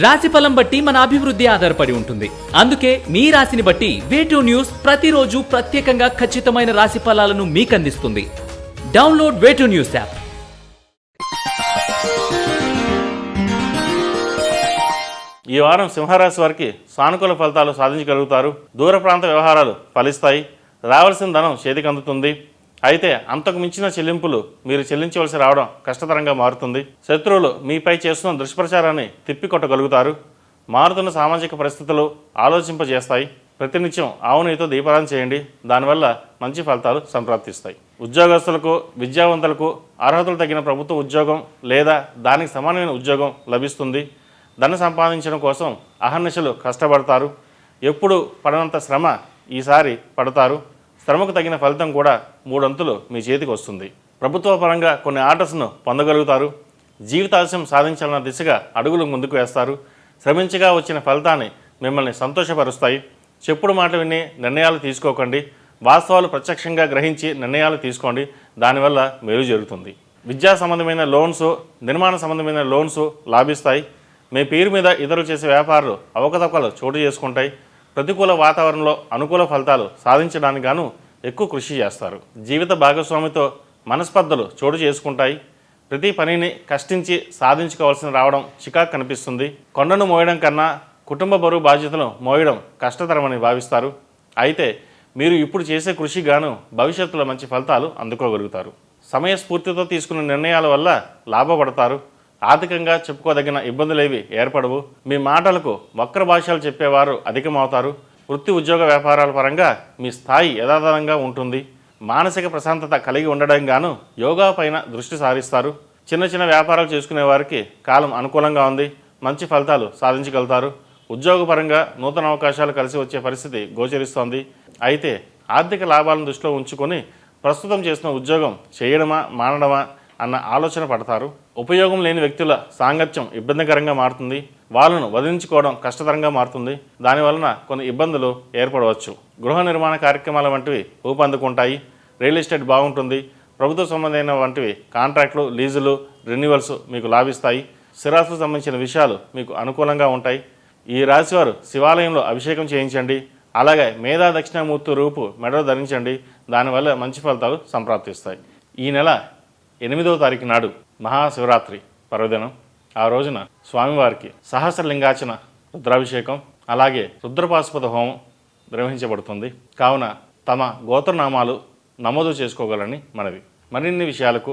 రాశిఫలం బట్టి మన అభివృద్ధి ఆధారపడి ఉంటుంది. అందుకే మీ రాశిని బట్టి వే2 న్యూస్ ప్రతిరోజు ప్రత్యేకంగా ఖచ్చితమైన రాశి ఫలాలను మీకు అందిస్తుంది. Download way two news app. ఈ వారం సింహరాశి వారికి సానుకూల ఫలితాలు సాధించగలుగుతారు. దూర ప్రాంత వ్యవహారాలు ఫలిస్తాయి. రావాల్సిన ధనం చేతికి అందుతుంది. అయితే అంతకు మించిన చెల్లింపులు మీరు చెల్లించవలసి రావడం కష్టతరంగా మారుతుంది. శత్రువులు మీపై చేస్తున్న దుష్ప్రచారాన్ని తిప్పికొట్టగలుగుతారు. మారుతున్న సామాజిక పరిస్థితులు ఆలోచింపజేస్తాయి. ప్రతినిత్యం ఆవు నెయ్యితో దీపారాధన చేయండి. దానివల్ల మంచి ఫలితాలు సంప్రాప్తిస్తాయి. ఉద్యోగస్తులకు, విద్యావంతులకు అర్హతలు తగిన ప్రభుత్వ ఉద్యోగం లేదా దానికి సమానమైన ఉద్యోగం లభిస్తుంది. ధన సంపాదించడం కోసం అహర్నిశలు కష్టపడతారు. ఎప్పుడు పడనంత శ్రమ ఈసారి పడతారు. శ్రమకు తగిన ఫలితం కూడా 3 అంతులు మీ చేతికి వస్తుంది. ప్రభుత్వ పరంగా కొన్ని ఆర్డర్స్ను పొందగలుగుతారు. జీవితాశయం సాధించాలన్న దిశగా అడుగులు ముందుకు వేస్తారు. శ్రమించగా వచ్చిన ఫలితాన్ని మిమ్మల్ని సంతోషపరుస్తాయి. చెప్పుడు మాట విని నిర్ణయాలు తీసుకోకండి. వాస్తవాలు ప్రత్యక్షంగా గ్రహించి నిర్ణయాలు తీసుకోండి. దానివల్ల మేలు జరుగుతుంది. విద్యా సంబంధమైన లోన్స్, నిర్మాణ సంబంధమైన లోన్స్ లాభిస్తాయి. మీ పేరు మీద ఇతరులు చేసే వ్యాపారాలు అవకతవకలు చోటు చేసుకుంటాయి. ప్రతికూల వాతావరణంలో అనుకూల ఫలితాలు సాధించడానికి గాను ఎక్కువ కృషి చేస్తారు. జీవిత భాగస్వామితో మనస్పర్ధలు చోటు చేసుకుంటాయి. ప్రతి పనిని కష్టించి సాధించుకోవాల్సిన రావడం చికాకు కనిపిస్తుంది. కొండను మోయడం కన్నా కుటుంబ బరువు బాధ్యతను మోయడం కష్టతరమని భావిస్తారు. అయితే మీరు ఇప్పుడు చేసే కృషి గాను భవిష్యత్తులో మంచి ఫలితాలు అందుకోగలుగుతారు. సమయస్ఫూర్తితో తీసుకున్న నిర్ణయాల వల్ల లాభపడతారు. ఆర్థికంగా చెప్పుకోదగిన ఇబ్బందులేవి ఏర్పడవు. మీ మాటలకు వక్ర భాషలు చెప్పేవారు అధికమవుతారు. వృత్తి ఉద్యోగ వ్యాపారాల పరంగా మీ స్థాయి యథాతథంగా ఉంటుంది. మానసిక ప్రశాంతత కలిగి ఉండడం గాను యోగా పైన దృష్టి సారిస్తారు. చిన్న చిన్న వ్యాపారాలు చేసుకునే వారికి కాలం అనుకూలంగా ఉంది. మంచి ఫలితాలు సాధించగలుగుతారు. ఉద్యోగపరంగా నూతన అవకాశాలు కలిసి వచ్చే పరిస్థితి గోచరిస్తోంది. అయితే ఆర్థిక లాభాలను దృష్టిలో ఉంచుకొని ప్రస్తుతం చేసిన ఉద్యోగం చేయడమా మానడమా అన్న ఆలోచన పడతారు. ఉపయోగం లేని వ్యక్తుల సాంగత్యం ఇబ్బందికరంగా మారుతుంది. వాళ్ళను వదిలించుకోవడం కష్టతరంగా మారుతుంది. దానివలన కొన్ని ఇబ్బందులు ఏర్పడవచ్చు. గృహ నిర్మాణ కార్యక్రమాల వంటివి ఊపందుకుంటాయి. రియల్ ఎస్టేట్ బాగుంటుంది. ప్రభుత్వ సంబంధమైన వంటివి కాంట్రాక్టులు, లీజులు, రెన్యువల్స్ మీకు లాభిస్తాయి. స్థిరాస్తులకు సంబంధించిన విషయాలు మీకు అనుకూలంగా ఉంటాయి. ఈ రాశివారు శివాలయంలో అభిషేకం చేయించండి. అలాగే మేధా దక్షిణామూర్తి రూపు మెడలో ధరించండి. దానివల్ల మంచి ఫలితాలు సంప్రాప్తిస్తాయి. ఈ నెల 8వ తారీఖు నాడు మహాశివరాత్రి పర్వదినం. ఆ రోజున స్వామివారికి సహస్రలింగార్చన, రుద్రాభిషేకం, అలాగే రుద్రపాశుపత హోమం నిర్వహించబడుతుంది. కావున తమ గోత్రనామాలు నమోదు చేసుకోగలని మనవి. మరిన్ని విషయాలకు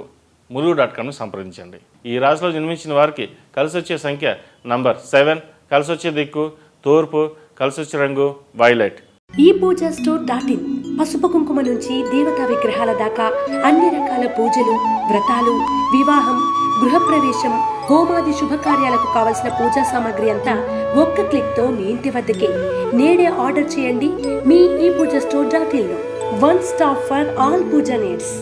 ములుగు.com సంప్రదించండి. ఈ రాశిలో జన్మించిన వారికి కలిసి వచ్చే సంఖ్య నంబర్ 7, కలిసి వచ్చే దిక్కు తూర్పు, కలిసి వచ్చే రంగు వైలెట్. ఈ పూజా స్టోర్.in పసుపు కుంకుమ నుంచి దేవతా విగ్రహాల దాకా అన్ని రకాల పూజలు, వ్రతాలు, వివాహం, గృహప్రవేశం, హోమాది శుభకార్యాలకు కావలసిన పూజా సామాగ్రి అంతా ఒక్క క్లిక్తో మీ ఇంటి వద్దకే. నేడే ఆర్డర్ చేయండి మీ ఈ పూజా స్టోర్.in లో. One stop for all puja needs.